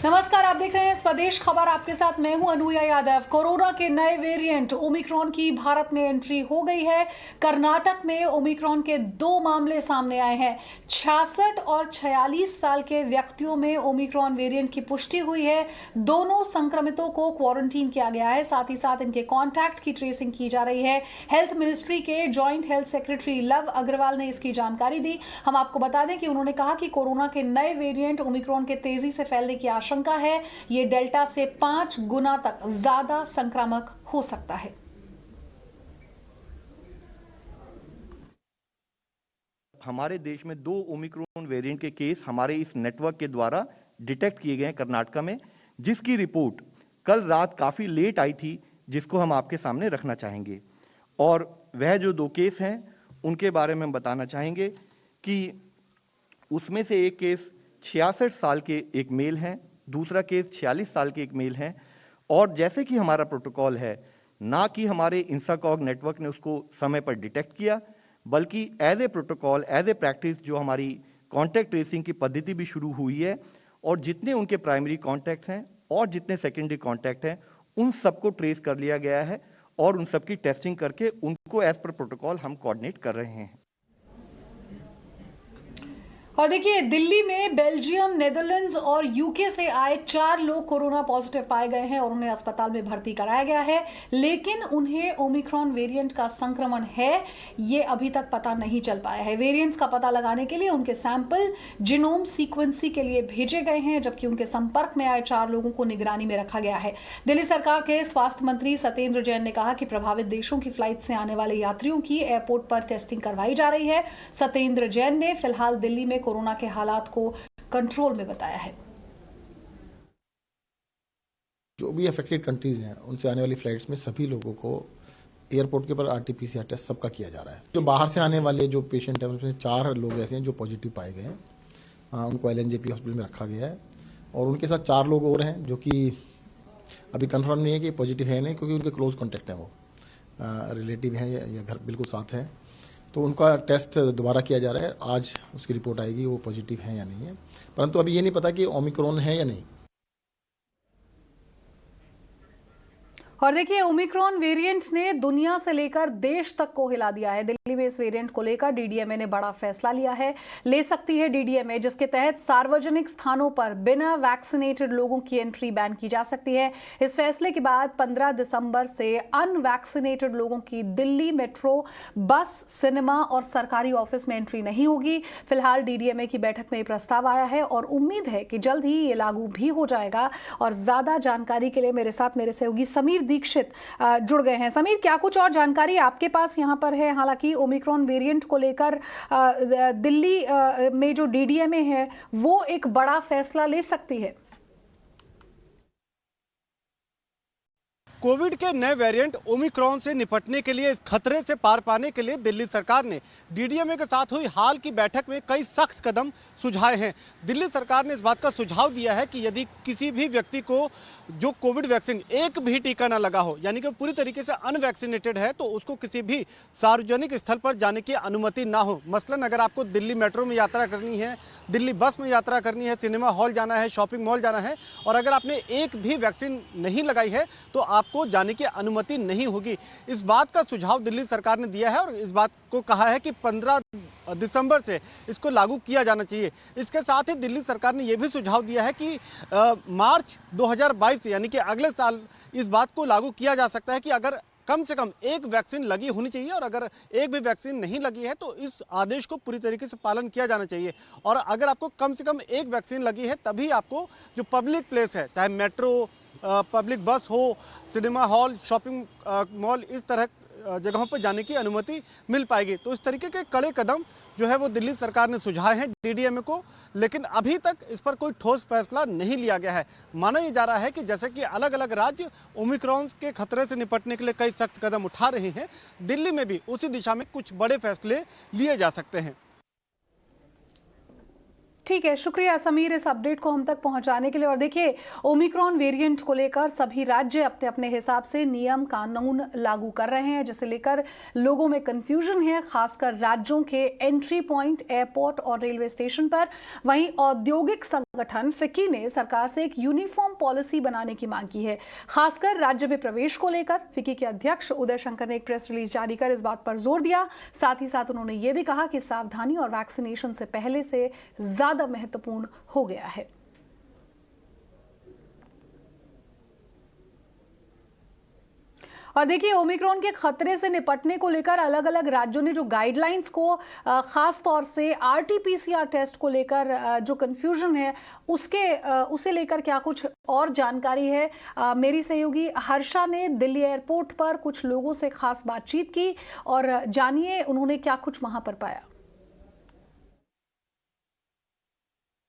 नमस्कार, आप देख रहे हैं स्वदेश खबर। आपके साथ मैं हूं अनुया यादव। कोरोना के नए वेरिएंट ओमिक्रॉन की भारत में एंट्री हो गई है। कर्नाटक में ओमिक्रॉन के 2 मामले सामने आए हैं। 66 और 46 साल के व्यक्तियों में ओमिक्रॉन वेरिएंट की पुष्टि हुई है। दोनों संक्रमितों को क्वारंटीन किया गया है, साथ ही साथ इनके कॉन्टैक्ट की ट्रेसिंग की जा रही है। हेल्थ मिनिस्ट्री के joint health secretary Lav Agarwal ने इसकी जानकारी दी। हम आपको बता दें कि उन्होंने कहा कि कोरोना के नए वेरिएंट ओमिक्रॉन के तेजी से फैलने की आशंका है। ये डेल्टा से 5 गुना तक ज्यादा संक्रामक हो सकता है। हमारे देश में 2 ओमिक्रॉन वेरिएंट के केस हमारे इस नेटवर्क के द्वारा डिटेक्ट किए गए हैं कर्नाटक में, जिसकी रिपोर्ट कल रात काफी लेट आई थी, जिसको हम आपके सामने रखना चाहेंगे। और वह जो 2 केस हैं उनके बारे में हम बताना चाहेंगे कि उसमें से एक केस 66 साल के एक मेल हैं, दूसरा केस 46 साल के एक मेल हैं। और जैसे कि हमारा प्रोटोकॉल है, ना कि हमारे इंसाकॉग नेटवर्क ने उसको समय पर डिटेक्ट किया, बल्कि as a protocol, as a practice जो हमारी कॉन्टैक्ट ट्रेसिंग की पद्धति भी शुरू हुई है, और जितने उनके प्राइमरी कॉन्टैक्ट हैं और जितने सेकेंडरी कॉन्टैक्ट हैं उन सबको ट्रेस कर लिया गया है और उन सबकी टेस्टिंग करके उनको एज पर प्रोटोकॉल हम कोऑर्डिनेट कर रहे हैं। और देखिए, दिल्ली में बेल्जियम, नेदरलैंड्स और यूके से आए 4 लोग कोरोना पॉजिटिव पाए गए हैं और उन्हें अस्पताल में भर्ती कराया गया है, लेकिन उन्हें ओमिक्रॉन वेरिएंट का संक्रमण है ये अभी तक पता नहीं चल पाया है। वेरिएंट्स का पता लगाने के लिए उनके सैंपल जीनोम सीक्वेंसी के लिए भेजे गए हैं, जबकि उनके संपर्क में आए 4 लोगों को निगरानी में रखा गया है। दिल्ली सरकार के स्वास्थ्य मंत्री सत्येंद्र जैन ने कहा कि प्रभावित देशों की फ्लाइट से आने वाले यात्रियों की एयरपोर्ट पर टेस्टिंग करवाई जा रही है। सत्येंद्र जैन ने फिलहाल दिल्ली में कोरोना के हालात को कंट्रोल में बताया है। जो भी अफेक्टेड कंट्रीज हैं उनसे आने वाली फ्लाइट्स में सभी लोगों को एयरपोर्ट के ऊपर आरटीपीसीआर टेस्ट सबका किया जा रहा है। जो बाहर से आने वाले जो पेशेंट हैं उसमें 4 लोग ऐसे हैं जो पॉजिटिव पाए गए हैं, उनको एलएनजेपी हॉस्पिटल में रखा गया है। और उनके साथ 4 लोग और हैं जो कि अभी कंफर्म नहीं है कि पॉजिटिव है नहीं, क्योंकि उनके क्लोज कॉन्टेक्ट हैं, वो रिलेटिव हैं या घर बिल्कुल साथ हैं। तो उनका टेस्ट दोबारा किया जा रहा है। आज उसकी रिपोर्ट आएगी वो पॉजिटिव है या नहीं है, परंतु अभी ये नहीं पता कि ओमिक्रॉन है या नहीं। और देखिए, ओमिक्रॉन वेरिएंट ने दुनिया से लेकर देश तक को हिला दिया है। दिल्ली में इस वेरिएंट को लेकर डीडीएमए ने बड़ा फैसला लिया है। ले सकती है डीडीएमए, जिसके तहत सार्वजनिक स्थानों पर बिना वैक्सीनेटेड लोगों की एंट्री बैन की जा सकती है। इस फैसले के बाद 15 दिसंबर से अनवैक्सीनेटेड लोगों की दिल्ली मेट्रो, बस, सिनेमा और सरकारी ऑफिस में एंट्री नहीं होगी। फिलहाल डीडीएमए की बैठक में प्रस्ताव आया है और उम्मीद है कि जल्द ही ये लागू भी हो जाएगा। और ज्यादा जानकारी के लिए मेरे साथ मेरे सहयोगी समीर दीक्षित जुड़ गए हैं। समीर, क्या कुछ और जानकारी आपके पास यहां पर है? हालांकि ओमिक्रॉन वेरिएंट को लेकर दिल्ली में जो डीडीएमए है वो एक बड़ा फैसला ले सकती है। कोविड के नए वेरिएंट ओमिक्रॉन से निपटने के लिए, इस खतरे से पार पाने के लिए दिल्ली सरकार ने डीडीएमए के साथ हुई हाल की बैठक में कई सख्त कदम सुझाए हैं। दिल्ली सरकार ने इस बात का सुझाव दिया है कि यदि किसी भी व्यक्ति को जो कोविड वैक्सीन एक भी टीका ना लगा हो, यानी कि पूरी तरीके से अनवैक्सीनेटेड है, तो उसको किसी भी सार्वजनिक स्थल पर जाने की अनुमति ना हो। मसलन अगर आपको दिल्ली मेट्रो में यात्रा करनी है, दिल्ली बस में यात्रा करनी है, सिनेमा हॉल जाना है, शॉपिंग मॉल जाना है, और अगर आपने एक भी वैक्सीन नहीं लगाई है तो आपको जाने की अनुमति नहीं होगी। इस बात का सुझाव दिल्ली सरकार ने दिया है और इस बात को कहा है कि 15 दिसंबर से इसको लागू किया जाना चाहिए। इसके साथ ही दिल्ली सरकार ने यह भी सुझाव दिया है कि मार्च 2022 यानी कि अगले साल इस बात को लागू किया जा सकता है कि अगर कम से कम एक वैक्सीन लगी होनी चाहिए, और अगर एक भी वैक्सीन नहीं लगी है तो इस आदेश को पूरी तरीके से पालन किया जाना चाहिए। और अगर आपको कम से कम एक वैक्सीन लगी है तभी आपको जो पब्लिक प्लेस है, चाहे मेट्रो, पब्लिक बस हो, सिनेमा हॉल, शॉपिंग मॉल, इस तरह जगहों पर जाने की अनुमति मिल पाएगी। तो इस तरीके के कड़े कदम जो है वो दिल्ली सरकार ने सुझाए हैं डीडीएमए को, लेकिन अभी तक इस पर कोई ठोस फैसला नहीं लिया गया है। माना ये जा रहा है कि जैसे कि अलग अलग राज्य ओमिक्रॉन के खतरे से निपटने के लिए कई सख्त कदम उठा रहे हैं, दिल्ली में भी उसी दिशा में कुछ बड़े फैसले लिए जा सकते हैं। ठीक है, शुक्रिया समीर इस अपडेट को हम तक पहुंचाने के लिए। और देखिए, ओमिक्रॉन वेरिएंट को लेकर सभी राज्य अपने अपने हिसाब से नियम कानून लागू कर रहे हैं, जिसे लेकर लोगों में कंफ्यूजन है, खासकर राज्यों के एंट्री पॉइंट, एयरपोर्ट और रेलवे स्टेशन पर। वहीं औद्योगिक संगठन फिक्की ने सरकार से एक यूनिफॉर्म पॉलिसी बनाने की मांग की है, खासकर राज्य में प्रवेश को लेकर। फिक्की के अध्यक्ष उदय शंकर ने एक प्रेस रिलीज जारी कर इस बात पर जोर दिया। साथ ही साथ उन्होंने ये भी कहा कि सावधानी और वैक्सीनेशन से पहले से ज्यादा महत्वपूर्ण हो गया है। और देखिए, ओमिक्रॉन के खतरे से निपटने को लेकर अलग अलग राज्यों ने जो गाइडलाइंस को, खास तौर से आरटीपीसीआर टेस्ट को लेकर जो कंफ्यूजन है उसे लेकर क्या कुछ और जानकारी है। मेरी सहयोगी हर्षा ने दिल्ली एयरपोर्ट पर कुछ लोगों से खास बातचीत की और जानिए उन्होंने क्या कुछ वहां पर पाया।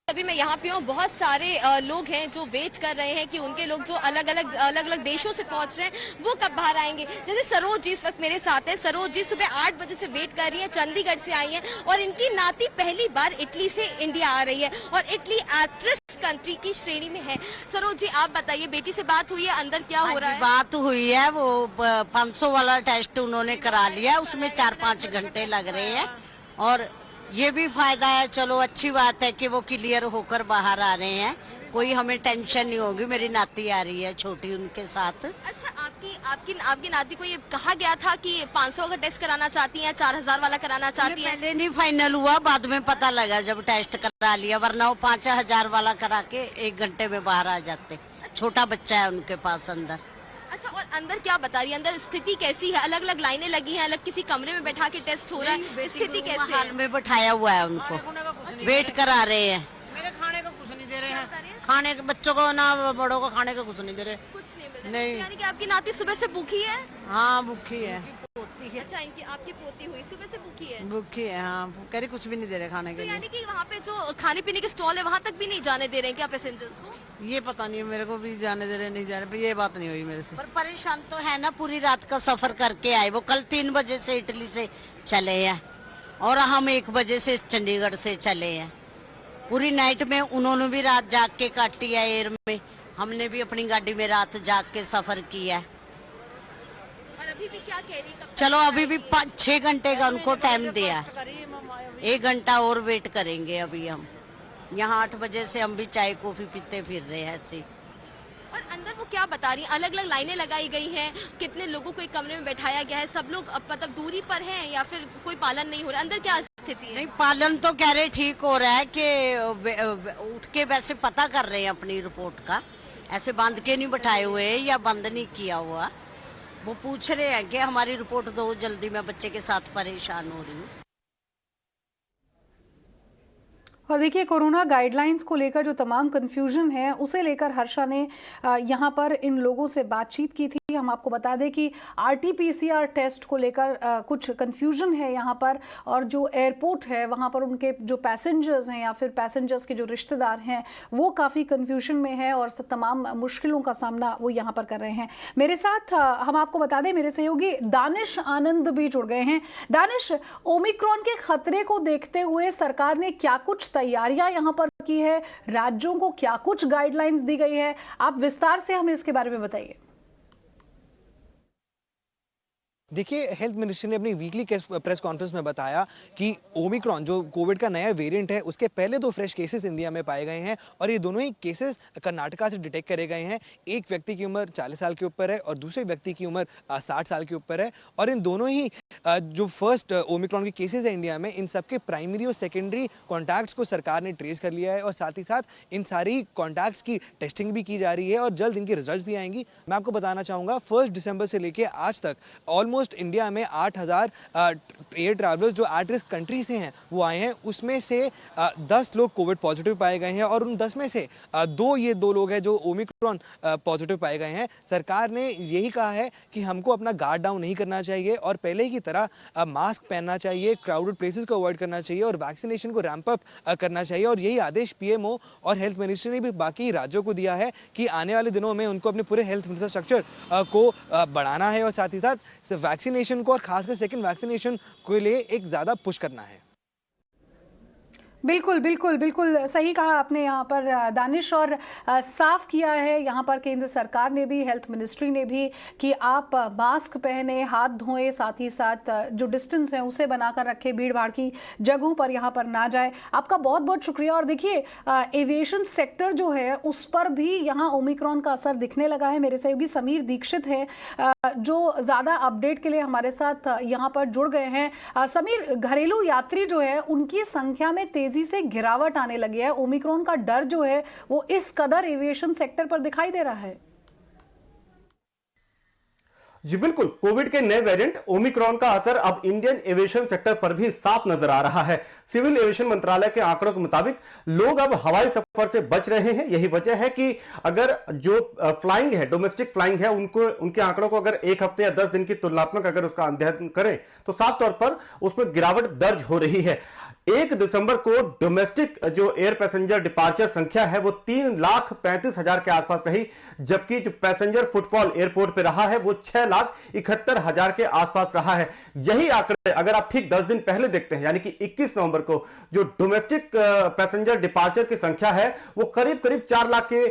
अभी मैं यहाँ पे हूँ, बहुत सारे लोग हैं जो वेट कर रहे हैं कि उनके लोग जो अलग अलग देशों से पहुँच रहे हैं वो कब बाहर आएंगे। जैसे सरोज जी इस वक्त मेरे साथ है। सरोज जी सुबह 8 बजे से वेट कर रही है, चंडीगढ़ से आई हैं और इनकी नाती पहली बार इटली से इंडिया आ रही है और इटली एट-रिस्क कंट्री की श्रेणी में है। सरोज जी आप बताइए, बेटी से बात हुई है, अंदर क्या हो रहा है? बात हुई है, वो 500 वाला टेस्ट उन्होंने करा लिया, उसमें 4-5 घंटे लग रहे हैं और ये भी फायदा है। चलो अच्छी बात है कि वो क्लियर होकर बाहर आ रहे हैं, कोई हमें टेंशन नहीं होगी। मेरी नाती आ रही है छोटी उनके साथ। अच्छा, आपकी नाती को ये कहा गया था कि 500 का टेस्ट कराना चाहती हैं, 4000 वाला कराना चाहती हैं? पहले नहीं फाइनल हुआ, बाद में पता लगा जब टेस्ट करा लिया, वरना वो 5000 वाला करा के 1 घंटे में बाहर आ जाते। छोटा बच्चा है उनके पास अंदर। अच्छा, और अंदर क्या बता रही है? अंदर स्थिति कैसी है? अलग अलग लाइनें लगी हैं, अलग किसी कमरे में बैठा के टेस्ट हो रहा है, स्थिति कैसी है? हाल में बैठाया हुआ है उनको, वेट करा रहे हैं। मेरे खाने का कुछ नहीं दे रहे हैं, खाने के बच्चों को ना बड़ों को खाने का कुछ नहीं दे रहे। कुछ नहीं मिल रहा। नहीं। यानी कि आपकी नाती सुबह से भूखी है? हाँ भूखी है, अच्छा, इनकी आपकी पोती हुई सुबह से भूखी है? भूखी है। हाँ, कह रही कुछ भी नहीं दे रहे खाने तो के लिए। यानी कि वहाँ पे जो खाने पीने के स्टॉल है वहाँ तक भी नहीं जाने दे रहे हैं क्या पैसेंजर्स को? ये पता नहीं, मेरे को भी जाने दे रहे नहीं जा रहे, ये बात नहीं हुई मेरे से। पर परेशान तो है ना, पूरी रात का सफर करके आए। वो कल 3 बजे से इटली से चले हैं और हम 1 बजे से चंडीगढ़ से चले हैं। पूरी नाइट में उन्होंने भी रात जाग के काटी है एयर में, हमने भी अपनी गाड़ी में रात जाग के सफर किया है। और अभी भी क्या कह रही है? चलो अभी भी 5-6 घंटे का उनको टाइम दिया, 1 घंटा और वेट करेंगे। अभी हम यहाँ 8 बजे से हम भी चाय कॉफी पीते फिर रहे हैं ऐसे। और अंदर वो क्या बता रही है? अलग अलग लाइनें लगाई गई हैं, कितने लोगों को एक कमरे में बैठाया गया है, सब लोग मतलब दूरी पर हैं या फिर कोई पालन नहीं हो रहा? अंदर क्या स्थिति है? नहीं, पालन तो कह रहे ठीक हो रहा है कि उठ के वैसे पता कर रहे हैं अपनी रिपोर्ट का, ऐसे बांध के नहीं बैठाए हुए या बंद नहीं किया हुआ। वो पूछ रहे हैं कि हमारी रिपोर्ट दो जल्दी, मैं बच्चे के साथ परेशान हो रही हूँ। और देखिए, कोरोना गाइडलाइंस को लेकर जो तमाम कंफ्यूजन है उसे लेकर हर्षा ने यहाँ पर इन लोगों से बातचीत की थी। हम आपको बता दें कि आरटीपीसीआर टेस्ट को लेकर कुछ कंफ्यूजन है यहाँ पर, और जो एयरपोर्ट है वहाँ पर उनके जो पैसेंजर्स हैं या फिर पैसेंजर्स के जो रिश्तेदार हैं वो काफ़ी कंफ्यूजन में है और तमाम मुश्किलों का सामना वो यहाँ पर कर रहे हैं। मेरे साथ हम आपको बता दें, मेरे सहयोगी दानिश आनंद भी जुड़ गए हैं। दानिश, ओमिक्रॉन के खतरे को देखते हुए सरकार ने क्या कुछ तैयारियां यहाँ पर की है, राज्यों को क्या कुछ गाइडलाइंस दी गई है, आप विस्तार से हमें इसके बारे में बताइए। देखिए, हेल्थ मिनिस्ट्री ने अपनी वीकली प्रेस कॉन्फ्रेंस में बताया कि ओमिक्रॉन जो कोविड का नया वेरिएंट है उसके पहले 2 फ्रेश केसेस इंडिया में पाए गए हैं और ये दोनों ही केसेस कर्नाटका से डिटेक्ट करे गए हैं। एक व्यक्ति की उम्र 40 साल के ऊपर है और दूसरे व्यक्ति की उम्र 60 साल के ऊपर है और इन दोनों ही जो फर्स्ट ओमिक्रॉन के केसेस है इंडिया में, इन सबके प्राइमरी और सेकेंडरी कॉन्टैक्ट्स को सरकार ने ट्रेस कर लिया है और साथ ही साथ इन सारी कॉन्टैक्ट्स की टेस्टिंग भी की जा रही है और जल्द इनके रिजल्ट भी आएंगी। मैं आपको बताना चाहूँगा, 1 दिसंबर से लेकर आज तक ऑलमोस्ट इंडिया में 8000 एयर ट्रैवलर्स जो एट रिस्क कंट्री से हैं वो आए हैं। उसमें से 10 लोग कोविड पॉजिटिव पाए गए हैं और उन 10 में से 2 लोग हैं जो ओमिक्रॉन पॉजिटिव पाए गए हैं। सरकार ने यही कहा है कि हमको अपना गार्ड डाउन नहीं करना चाहिए और पहले की तरह मास्क पहनना चाहिए, क्राउडेड प्लेसेस को अवॉइड करना चाहिए और वैक्सीनेशन को रैंप अप करना चाहिए। और यही आदेश पीएमओ और हेल्थ मिनिस्ट्री ने भी बाकी राज्यों को दिया है कि आने वाले दिनों में उनको अपने पूरे हेल्थ इंफ्रास्ट्रक्चर को बढ़ाना है और साथ ही साथ वैक्सीनेशन को और खासकर सेकंड वैक्सीनेशन के लिए एक ज़्यादा पुश करना है। बिल्कुल बिल्कुल बिल्कुल सही कहा आपने यहाँ पर दानिश, और साफ किया है यहाँ पर केंद्र सरकार ने भी, हेल्थ मिनिस्ट्री ने भी, कि आप मास्क पहने, हाथ धोएं, साथ ही साथ जो डिस्टेंस है उसे बनाकर रखें, भीड़ भाड़ की जगहों पर यहाँ पर ना जाए। आपका बहुत बहुत शुक्रिया। और देखिए एविएशन सेक्टर जो है उस पर भी यहाँ ओमिक्रॉन का असर दिखने लगा है। मेरे सहयोगी समीर दीक्षित है जो ज़्यादा अपडेट के लिए हमारे साथ यहाँ पर जुड़ गए हैं। समीर, घरेलू यात्री जो है उनकी संख्या में तेजी से गिरावट आने लगी है, ओमिक्रॉन का डर जो है वो इस कदर एविएशन सेक्टर पर दिखाई दे रहा है। जी बिल्कुल, कोविड के नए वेरिएंट ओमिक्रॉन का असर अब इंडियन एविएशन सेक्टर पर भी साफ नजर आ रहा है। सिविल एविएशन मंत्रालय के आंकड़ों के मुताबिक लोग अब हवाई सफर से बच रहे हैं। यही वजह है कि अगर जो फ्लाइंग है, डोमेस्टिक फ्लाइंग है, उनके आंकड़ों को अगर एक हफ्ते या 10 दिन की तुलनात्मक अगर उसका अध्ययन करें तो साफ तौर पर उसमें गिरावट दर्ज हो रही है। 1 दिसंबर को डोमेस्टिक जो एयर पैसेंजर डिपार्चर संख्या है वो 3,35,000 के आसपास रही, जबकि जो पैसेंजर फुटफॉल एयरपोर्ट पे रहा है वो 6,71,000 के आसपास रहा है। यही आंकड़े अगर आप ठीक 10 दिन पहले देखते हैं, यानी कि 21 नवंबर को जो डोमेस्टिक पैसेंजर डिपार्चर की संख्या है वो करीब करीब 4 लाख के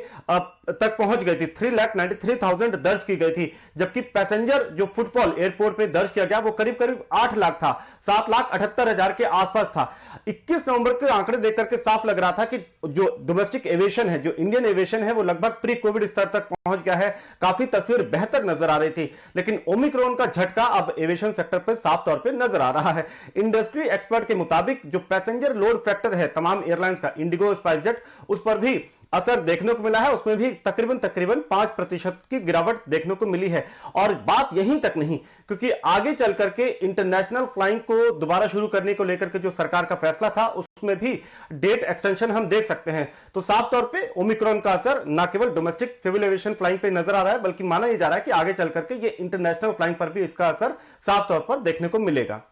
तक पहुंच गई थी, 3,93,000 दर्ज की गई थी, जबकि पैसेंजर जो फुटफॉल एयरपोर्ट पे दर्ज किया गया वो करीब करीब 8 लाख था, 7,78,000 के आसपास था। 21 नवंबर के आंकड़े देख करके साफ लग रहा था कि जो डोमेस्टिक एविएशन है, जो इंडियन एविएशन है, वो लगभग प्री कोविड स्तर तक पहुंच गया है। काफी तस्वीर बेहतर नजर आ रही थी, लेकिन ओमिक्रॉन का झटका अब एविएशन सेक्टर पर साफ तौर पर नजर आ रहा है। इंडस्ट्री एक्सपर्ट के मुताबिक जो पैसेंजर लोड फैक्टर है तमाम एयरलाइंस का, इंडिगो, स्पाइसजेट, उस पर भी असर देखने को मिला है। उसमें भी तकरीबन 5% की गिरावट देखने को मिली है। और बात यहीं तक नहीं, क्योंकि आगे चल करके इंटरनेशनल फ्लाइंग को दोबारा शुरू करने को लेकर के जो सरकार का फैसला था उसमें भी डेट एक्सटेंशन हम देख सकते हैं। तो साफ तौर पे ओमिक्रॉन का असर न केवल डोमेस्टिक सिविल एविएशन फ्लाइंग पे नजर आ रहा है, बल्कि माना यह जा रहा है कि आगे चल करके ये इंटरनेशनल फ्लाइंग पर भी इसका असर साफ तौर पर देखने को मिलेगा।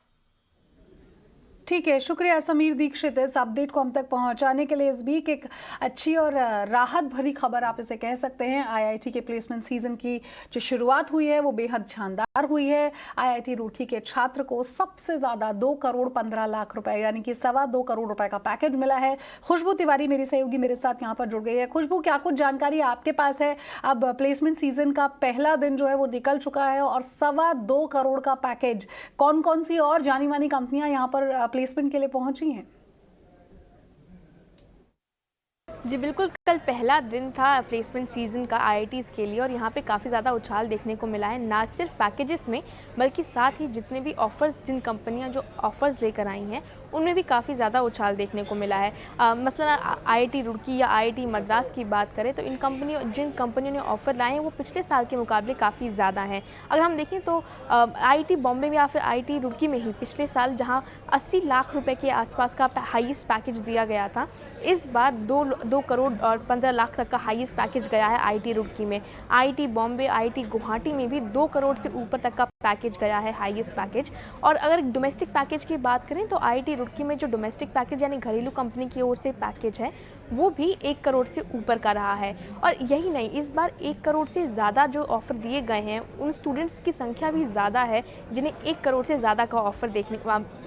ठीक है, शुक्रिया समीर दीक्षित इस अपडेट को हम तक पहुंचाने के लिए। इस वीक एक अच्छी और राहत भरी खबर आप इसे कह सकते हैं। आईआईटी के प्लेसमेंट सीजन की जो शुरुआत हुई है वो बेहद शानदार हुई है। आईआईटी रुड़की के छात्र को सबसे ज्यादा 2,15,00,000 रुपए यानी कि 2.25 करोड़ रुपए का पैकेज मिला है। खुशबू तिवारी मेरी सहयोगी मेरे साथ यहाँ पर जुड़ गई है। खुशबू, क्या कुछ जानकारी आपके पास है? अब प्लेसमेंट सीजन का पहला दिन जो है वो निकल चुका है और 2.25 करोड़ का पैकेज, कौन कौन सी और जानी मानी कंपनियां यहाँ पर प्लेसमेंट के लिए पहुंची हैं? जी बिल्कुल, कल पहला दिन था प्लेसमेंट सीज़न का आईआईटीज़ के लिए और यहाँ पे काफ़ी ज़्यादा उछाल देखने को मिला है, ना सिर्फ पैकेजेस में बल्कि साथ ही जितने भी ऑफ़र्स, जिन कंपनियाँ जो ऑफ़र्स लेकर आई हैं उनमें भी काफ़ी ज़्यादा उछाल देखने को मिला है। मसलन आईआईटी रुड़की या आईआईटी मद्रास की बात करें तो जिन कंपनियों ने ऑफ़र लाए हैं वो पिछले साल के मुकाबले काफ़ी ज़्यादा हैं। अगर हम देखें तो आईआईटी बॉम्बे में या फिर आईआईटी रुड़की में ही पिछले साल जहाँ 80 लाख रुपए के आसपास का हाईएस्ट पैकेज दिया गया था, इस बार 2 करोड़ और 15 लाख तक का हाईएस्ट पैकेज गया है आईआईटी रुड़की में। आईआईटी बॉम्बे, आईआईटी गुवाहाटी में भी 2 करोड़ से ऊपर तक का पैकेज गया है, हाईएस्ट पैकेज। और अगर डोमेस्टिक पैकेज की बात करें तो आईआईटी रुड़की में जो डोमेस्टिक पैकेज यानी घरेलू कंपनी की ओर से पैकेज है वो भी 1 करोड़ से ऊपर का रहा है। और यही नहीं, इस बार 1 करोड़ से ज़्यादा जो ऑफ़र दिए गए हैं उन स्टूडेंट्स की संख्या भी ज़्यादा है जिन्हें 1 करोड़ से ज़्यादा का ऑफ़र देखने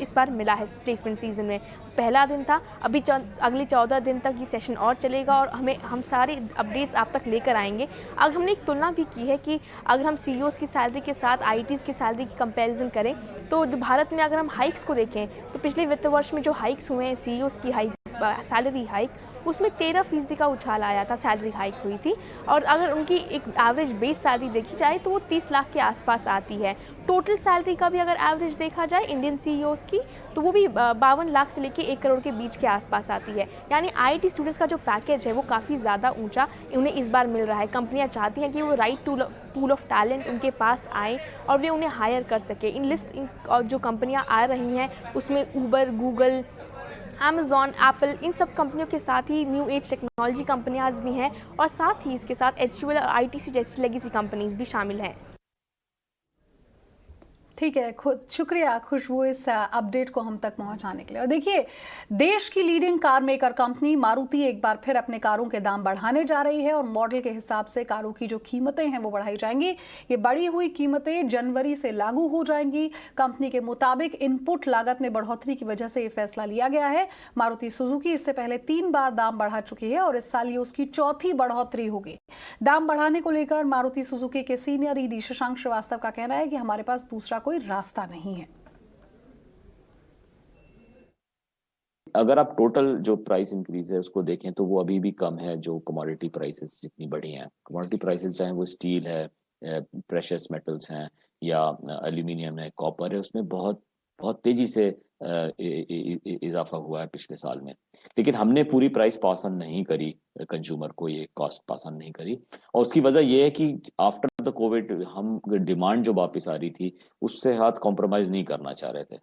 इस बार मिला है प्लेसमेंट सीजन में। पहला दिन था, अभी अगले 14 दिन तक ये सेशन और चलेगा और हम सारे अपडेट्स आप तक लेकर आएंगे। अगर हमने एक तुलना भी की है कि अगर हम सीईओज़ की सैलरी के साथ आईआईटीज़ की सैलरी की कंपैरिजन करें तो भारत में अगर हम हाइक्स को देखें तो पिछले वित्त वर्ष में जो हाइक्स हुए हैं सीईओज़ की सैलरी हाइक, उसमें 13% का उछाल आया था, सैलरी हाइक हुई थी। और अगर उनकी एक एवरेज बेस सैलरी देखी जाए तो वो 30 लाख के आसपास आती है। टोटल सैलरी का भी अगर एवरेज देखा जाए इंडियन सीईओज़ की तो वो भी 52 लाख से लेके 1 करोड़ के बीच के आसपास आती है। यानी आईआईटी स्टूडेंट्स का जो पैकेज है वो काफ़ी ज़्यादा ऊंचा उन्हें इस बार मिल रहा है। कंपनियाँ चाहती हैं कि वो राइट पूल ऑफ टैलेंट उनके पास आए और वे उन्हें हायर कर सके। इन लिस्ट जो कंपनियाँ आ रही हैं उसमें ऊबर, गूगल, अमेज़ॉन, एप्पल, इन सब कंपनियों के साथ ही न्यू एज टेक्नोलॉजी कंपनियां भी हैं और साथ ही इसके साथ एचयूएल और आईटीसी जैसी लेगेसी कंपनीज भी शामिल हैं। ठीक है, शुक्रिया खुशबू इस अपडेट को हम तक पहुंचाने के लिए। और देखिए, देश की leading car maker company Maruti एक बार फिर अपने कारों के दाम बढ़ाने जा रही है और मॉडल के हिसाब से कारों की जो कीमतें हैं वो बढ़ाई जाएंगी। ये बढ़ी हुई कीमतें जनवरी से लागू हो जाएंगी। कंपनी के मुताबिक इनपुट लागत में बढ़ोतरी की वजह से ये फैसला लिया गया है। मारुति सुजुकी इससे पहले 3 बार दाम बढ़ा चुकी है और इस साल ये उसकी चौथी बढ़ोतरी होगी। दाम बढ़ाने को लेकर मारुति सुजुकी के सीनियर ईडी शशांक श्रीवास्तव का कहना है कि हमारे पास दूसरा कोई रास्ता नहीं है। अगर आप टोटल जो प्राइस इंक्रीज है उसको देखें तो वो अभी भी कम है जो कमोडिटी प्राइसेस जितनी बढ़ी हैं। कमोडिटी प्राइसेस चाहे वो स्टील है, प्रेशियस मेटल्स हैं या एल्यूमिनियम है, कॉपर है, उसमें बहुत बहुत तेजी से इजाफा हुआ है पिछले साल में। लेकिन हमने पूरी प्राइस पास ऑन नहीं करी कंज्यूमर को, ये कॉस्ट पास ऑन नहीं करी। और उसकी वजह ये है कि आफ्टर द कोविड हम डिमांड जो वापस आ रही थी उससे हाथ कॉम्प्रोमाइज नहीं करना चाह रहे थे।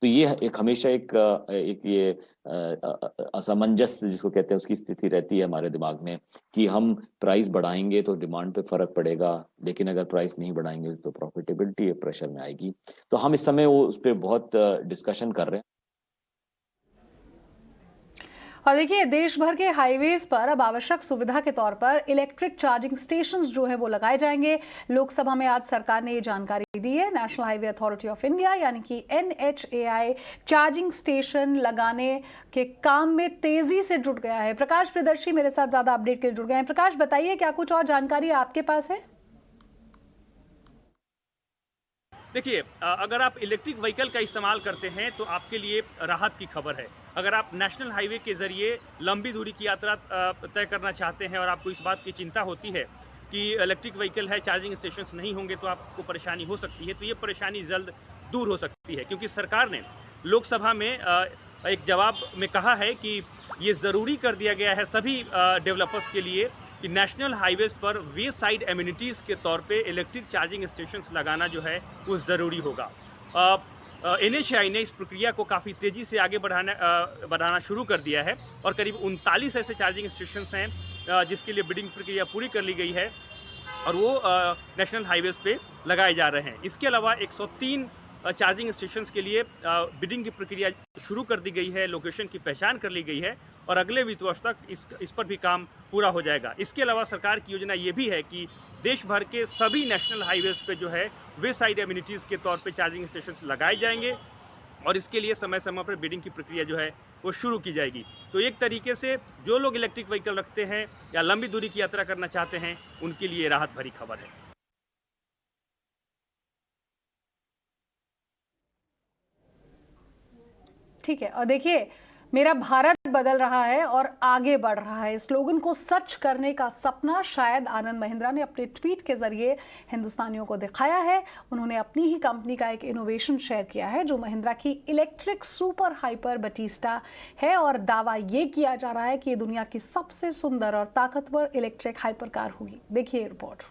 तो ये एक हमेशा एक ये असमंजस जिसको कहते हैं उसकी स्थिति रहती है हमारे दिमाग में कि हम प्राइस बढ़ाएंगे तो डिमांड पे फर्क पड़ेगा, लेकिन अगर प्राइस नहीं बढ़ाएंगे तो प्रॉफिटेबिलिटी प्रेशर में आएगी। तो हम इस समय वो उस पर बहुत डिस्कशन कर रहे हैं। और देखिए, देश भर के हाईवेज पर अब आवश्यक सुविधा के तौर पर इलेक्ट्रिक चार्जिंग स्टेशंस जो है वो लगाए जाएंगे। लोकसभा में आज सरकार ने ये जानकारी दी है। National highway authority of India यानी कि NHAI चार्जिंग स्टेशन लगाने के काम में तेजी से जुट गया है। प्रकाश प्रियदर्शी मेरे साथ ज्यादा अपडेट के लिए जुड़ गए हैं। प्रकाश, बताइए क्या कुछ और जानकारी आपके पास है? देखिए, अगर आप इलेक्ट्रिक व्हीकल का इस्तेमाल करते हैं तो आपके लिए राहत की खबर है। अगर आप नेशनल हाईवे के जरिए लंबी दूरी की यात्रा तय करना चाहते हैं और आपको इस बात की चिंता होती है कि इलेक्ट्रिक व्हीकल है, चार्जिंग स्टेशंस नहीं होंगे तो आपको परेशानी हो सकती है, तो ये परेशानी जल्द दूर हो सकती है। क्योंकि सरकार ने लोकसभा में एक जवाब में कहा है कि ये ज़रूरी कर दिया गया है सभी डेवलपर्स के लिए कि नेशनल हाईवेज पर वे साइड एमिनिटीज़ के तौर पे इलेक्ट्रिक चार्जिंग स्टेशंस लगाना जो है वो ज़रूरी होगा। NHAI ने इस प्रक्रिया को काफ़ी तेज़ी से आगे बढ़ाना शुरू कर दिया है और करीब 39 ऐसे चार्जिंग स्टेशंस हैं जिसके लिए बिडिंग प्रक्रिया पूरी कर ली गई है और वो नेशनल हाईवेज पे लगाए जा रहे हैं। इसके अलावा 103 चार्जिंग स्टेशंस के लिए बिडिंग की प्रक्रिया शुरू कर दी गई है, लोकेशन की पहचान कर ली गई है और अगले वित्त वर्ष तक इस पर भी काम पूरा हो जाएगा। इसके अलावा सरकार की योजना ये भी है कि देश भर के सभी नेशनल हाईवेज पे जो है वे साइड एमिनिटीज़ के तौर पे चार्जिंग स्टेशंस लगाए जाएंगे और इसके लिए समय समय पर बिडिंग की प्रक्रिया जो है वो शुरू की जाएगी। तो एक तरीके से जो लोग इलेक्ट्रिक व्हीकल रखते हैं या लंबी दूरी की यात्रा करना चाहते हैं उनके लिए राहत भरी खबर है। ठीक है, और देखिए, मेरा भारत बदल रहा है और आगे बढ़ रहा है, स्लोगन को सच करने का सपना शायद आनंद महिंद्रा ने अपने ट्वीट के जरिए हिंदुस्तानियों को दिखाया है। उन्होंने अपनी ही कंपनी का एक इनोवेशन शेयर किया है जो महिंद्रा की इलेक्ट्रिक सुपर हाइपर बटिस्टा है और दावा ये किया जा रहा है कि ये दुनिया की सबसे सुंदर और ताकतवर इलेक्ट्रिक हाइपर कार होगी। देखिए report.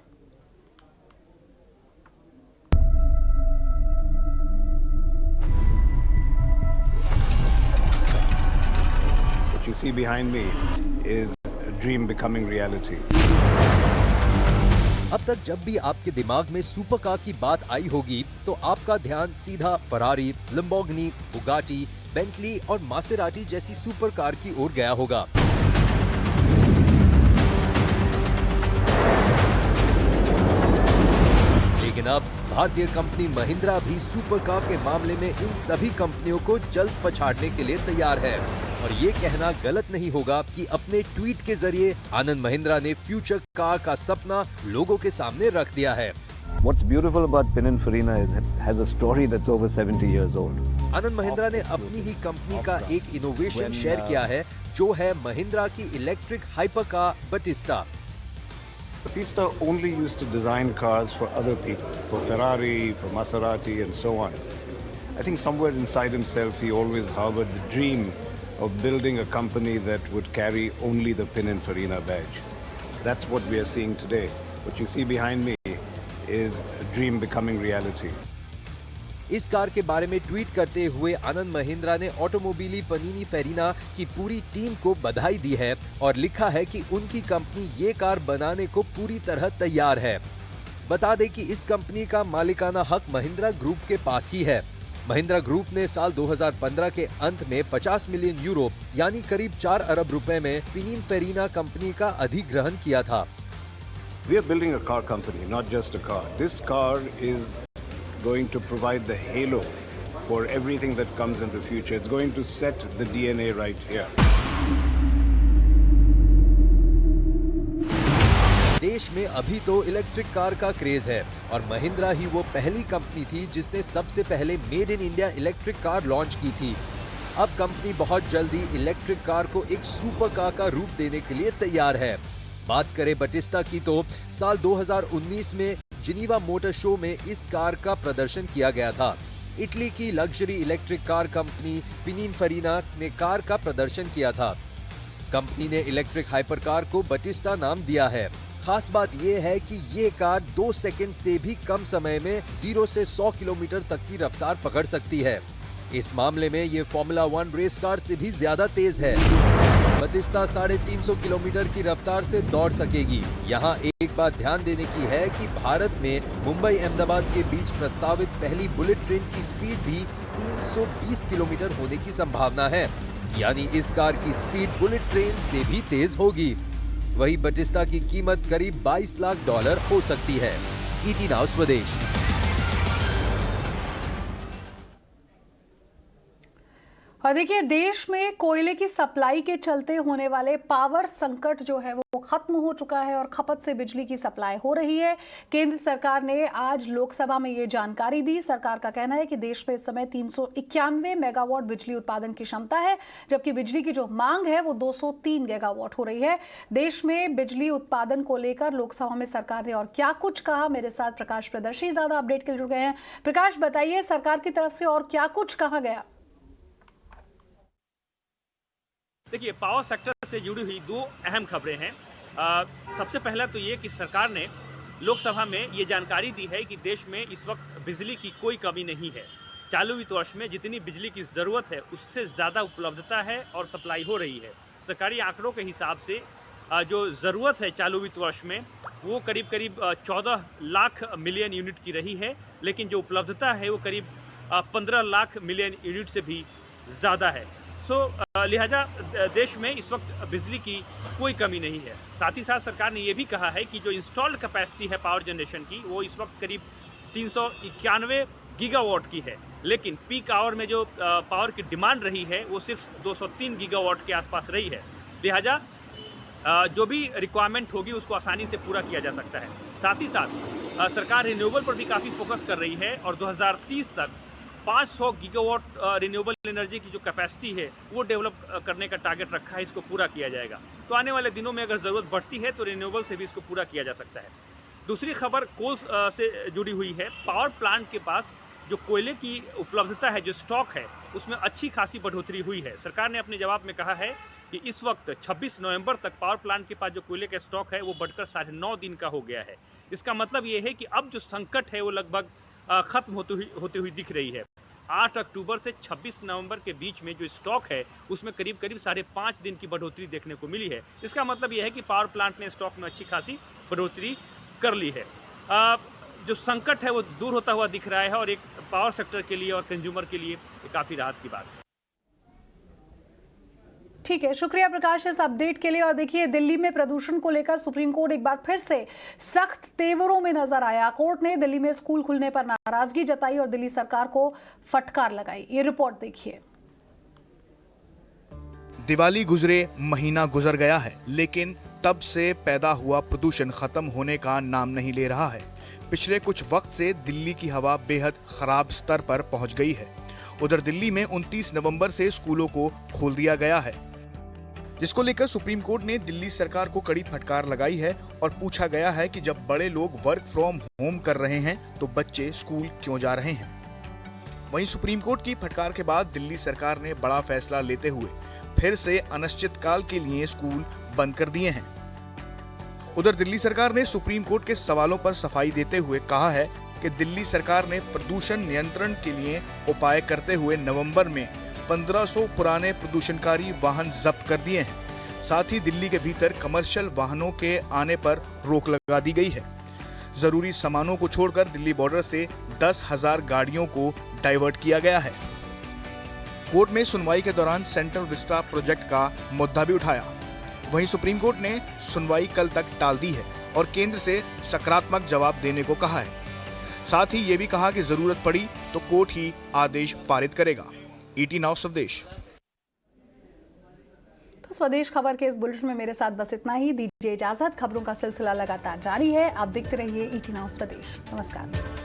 What you see behind me is a dream becoming reality. अब तक जब भी आपके दिमाग में सुपर कार की बात आई होगी तो आपका ध्यान सीधा फरारी, लंबोर्गिनी, बुगाटी, बेंटली और मासेराटी जैसी सुपर कार की ओर गया होगा। लेकिन अब भारतीय कंपनी महिंद्रा भी सुपर कार के मामले में इन सभी कंपनियों को जल्द पछाड़ने के लिए तैयार है और ये कहना गलत नहीं होगा कि अपने ट्वीट के जरिए आनंद महिंद्रा ने फ्यूचर कार का सपना लोगों के सामने रख दिया है। What's beautiful about Pininfarina is it has a story that's over 70 years old. Anand Mahindra ने अपनी ही कंपनी का एक इनोवेशन शेयर किया है जो है महिंद्रा की electric hyper car Battista. Batista only used to design cars for other people, for Ferrari, for Maserati and so on. I think somewhere inside himself he always harbored the dream of building a company that would carry only the Pininfarina badge. That's what we are seeing today. What you see behind me is a dream becoming reality. इस car के बारे में tweet करते हुए आनंद महिंद्रा ने ऑटोमोबिली Pininfarina की पूरी team को बधाई दी है और लिखा है कि उनकी कंपनी ये कार बनाने को पूरी तरह तैयार है। बता दें कि इस कंपनी का मालिकाना हक महिंद्रा ग्रुप के पास ही है। महिंद्रा ग्रुप ने साल 2015 के अंत में 50 मिलियन यूरो यानी करीब 4 अरब रुपए में पिनिनफेरिना कंपनी का अधिग्रहण किया था। We are building a car company, not just a car. This car is going to provide the halo for everything that comes in the future. It's going to set the DNA right here. देश में अभी तो electric car का craze है और महिंद्रा ही वो पहली company थी जिसने सबसे पहले made in India electric car launch की थी। अब कंपनी बहुत जल्दी इलेक्ट्रिक कार को एक सुपर कार का रूप देने के लिए तैयार है। बात करें बटिस्टा की तो साल 2019 में जिनीवा मोटर शो में इस कार का प्रदर्शन किया गया था। इटली की luxury electric car company Pininfarina ने कार का प्रदर्शन किया था। कंपनी ने इलेक्ट्रिक हाइपर कार को बटिस्टा नाम दिया है। खास बात यह है कि ये कार 2 सेकंड से भी कम समय में 0 से 100 किलोमीटर तक की रफ्तार पकड़ सकती है। इस मामले में ये फॉर्मूला 1 रेस कार से भी ज्यादा तेज है। बटिस्टा 350 किलोमीटर की रफ्तार से दौड़ सकेगी। यहाँ एक बात ध्यान देने की है कि भारत में मुंबई अहमदाबाद के बीच प्रस्तावित पहली बुलेट ट्रेन की स्पीड भी 320 किलोमीटर होने की संभावना है, यानी इस कार की स्पीड बुलेट ट्रेन से भी तेज होगी। वही बटिस्टा की कीमत करीब $22 लाख हो सकती है। ईटी नाउ स्वदेश। और देखिए, देश में कोयले की सप्लाई के चलते होने वाले पावर संकट जो है वो खत्म हो चुका है और खपत से बिजली की सप्लाई हो रही है। केंद्र सरकार ने आज लोकसभा में ये जानकारी दी। सरकार का कहना है कि देश में इस समय 391 मेगावाट बिजली उत्पादन की क्षमता है, जबकि बिजली की जो मांग है वो 203 गीगावाट हो रही है। देश में बिजली उत्पादन को लेकर लोकसभा में सरकार ने और क्या कुछ कहा, मेरे साथ प्रकाश प्रदर्शी ज्यादा अपडेट के लिए जुड़ गए हैं। प्रकाश, बताइए सरकार की तरफ से और क्या कुछ कहा गया। देखिए, पावर सेक्टर से जुड़ी हुई 2 अहम खबरें हैं। सबसे पहला तो ये कि सरकार ने लोकसभा में ये जानकारी दी है कि देश में इस वक्त बिजली की कोई कमी नहीं है। चालू वित्त वर्ष में जितनी बिजली की ज़रूरत है उससे ज़्यादा उपलब्धता है और सप्लाई हो रही है। सरकारी आंकड़ों के हिसाब से जो ज़रूरत है चालू वित्त वर्ष में वो करीब 14 लाख मिलियन यूनिट की रही है, लेकिन जो उपलब्धता है वो करीब 15 लाख मिलियन यूनिट से भी ज़्यादा है। लिहाजा देश में इस वक्त बिजली की कोई कमी नहीं है। साथ ही साथ सरकार ने ये भी कहा है कि जो इंस्टॉल्ड कैपेसिटी है पावर जनरेशन की वो इस वक्त करीब 391 गीगावाट की है, लेकिन पीक आवर में जो पावर की डिमांड रही है वो सिर्फ 203 गीगावाट के आसपास रही है। लिहाजा जो भी रिक्वायरमेंट होगी उसको आसानी से पूरा किया जा सकता है। साथ ही साथ सरकार रिन्यूएबल पर भी काफ़ी फोकस कर रही है और 2030 तक 500 गीगावाट रिन्यूएबल एनर्जी की जो कैपेसिटी है वो डेवलप करने का टारगेट रखा है। इसको पूरा किया जाएगा। तो आने वाले दिनों में अगर ज़रूरत बढ़ती है तो रिन्यूएबल से भी इसको पूरा किया जा सकता है। दूसरी खबर कोल से जुड़ी हुई है। पावर प्लांट के पास जो कोयले की उपलब्धता है, जो स्टॉक है, उसमें अच्छी खासी बढ़ोतरी हुई है। सरकार ने अपने जवाब में कहा है कि इस वक्त 26 नवंबर तक पावर प्लांट के पास जो कोयले का स्टॉक है वो बढ़कर 9.5 दिन का हो गया है। इसका मतलब ये है कि अब जो संकट है वो लगभग खत्म होती हुई दिख रही है। 8 अक्टूबर से 26 नवंबर के बीच में जो स्टॉक है उसमें करीब 5.5 दिन की बढ़ोतरी देखने को मिली है। इसका मतलब यह है कि पावर प्लांट ने स्टॉक में अच्छी खासी बढ़ोतरी कर ली है। जो संकट है वो दूर होता हुआ दिख रहा है और एक पावर सेक्टर के लिए और कंज्यूमर के लिए काफ़ी राहत की बात है। ठीक है, शुक्रिया प्रकाश इस अपडेट के लिए। और देखिए, दिल्ली में प्रदूषण को लेकर सुप्रीम कोर्ट एक बार फिर से सख्त तेवरों में नजर आया। कोर्ट ने दिल्ली में स्कूल खुलने पर नाराजगी जताई और दिल्ली सरकार को फटकार लगाई। ये रिपोर्ट देखिए। दिवाली गुजरे, महीना गुजर गया है, लेकिन तब से पैदा हुआ प्रदूषण खत्म होने का नाम नहीं ले रहा है। पिछले कुछ वक्त से दिल्ली की हवा बेहद खराब स्तर पर पहुंच गई है। उधर दिल्ली में 29 नवंबर से स्कूलों को खोल दिया गया है, जिसको लेकर सुप्रीम कोर्ट ने दिल्ली सरकार को कड़ी फटकार लगाई है और पूछा गया है कि जब बड़े लोग वर्क फ्रॉम होम कर रहे हैं तो बच्चे स्कूल क्यों जा रहे हैं। वहीं सुप्रीम कोर्ट की फटकार के बाद दिल्ली सरकार ने बड़ा फैसला लेते हुए फिर से अनिश्चितकाल के लिए स्कूल बंद कर दिए हैं। उधर दिल्ली सरकार ने सुप्रीम कोर्ट के सवालों पर सफाई देते हुए कहा है कि दिल्ली सरकार ने प्रदूषण नियंत्रण के लिए उपाय करते हुए नवंबर में 1500 पुराने प्रदूषणकारी वाहन जब्त कर दिए हैं। साथ ही दिल्ली के भीतर कमर्शियल वाहनों के आने पर रोक लगा दी गई है। जरूरी सामानों को छोड़कर दिल्ली बॉर्डर से 10,000 गाड़ियों को डाइवर्ट किया गया है। कोर्ट में सुनवाई के दौरान सेंट्रल विस्टा प्रोजेक्ट का मुद्दा भी उठाया। वहीं सुप्रीम कोर्ट ने सुनवाई कल तक टाल दी है और केंद्र से सकारात्मक जवाब देने को कहा है। साथ ही ये भी कहा कि जरूरत पड़ी तो कोर्ट ही आदेश पारित करेगा। ईटी नाउ स्वदेश। तो स्वदेश खबर के इस बुलेटिन में मेरे साथ बस इतना ही। दीजिए इजाजत। खबरों का सिलसिला लगातार जारी है। आप देखते रहिए ईटी नाउ स्वदेश। नमस्कार।